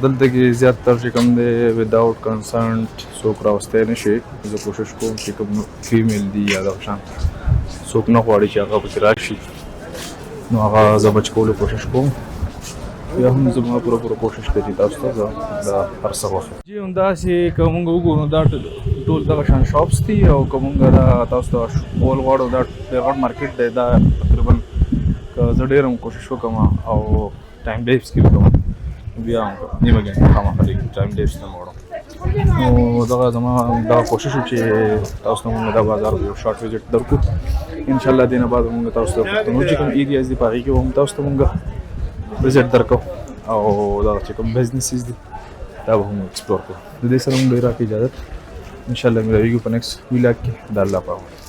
دلته کې زیاتره چې کوم دی وداوټ کنسنټ څوک راوستی نه شي. زه کوشش کوم چې کوم فیمیل دي یا دغه شان څوک نه غواړي چې هغه پکې راشي نو هغه زه بچ کولو کوشش کوم. یا هم زما پوره کوشش کوي چې تاسو ته زه دا هر څه وښیم. جی همداسې که موږ وګورو دا ټول دغه شان شاپس دي او که موږ دا تاسو ته ښول غواړو دا ډېر غټ مارکیټ دی. دا تقریبا که زه ډېر هم کوشش وکړم او ټایم ډیپس کې وکړم بیا هم نیمه ګنټه خامخا ټایم ډیپس ته وړم. نو دغه زما دا کوشش و چې تاسو ته موږ دا بازار یو شارټ ویزټ درکړو. انشاءالله دې نه بعد موږ تاسو ته پښتنو چې کوم ایریاز دي په هغې کې به هم تاسو ته موږ ویزټ درکړو او دغه چې کوم بزنسز دي دا به هم ایکسپلور کړو. د دې سره موږ ډېر راکړي اجازت. انشاءالله ملاویږو په نیکسټ ویلاګ کې. د الله په امان.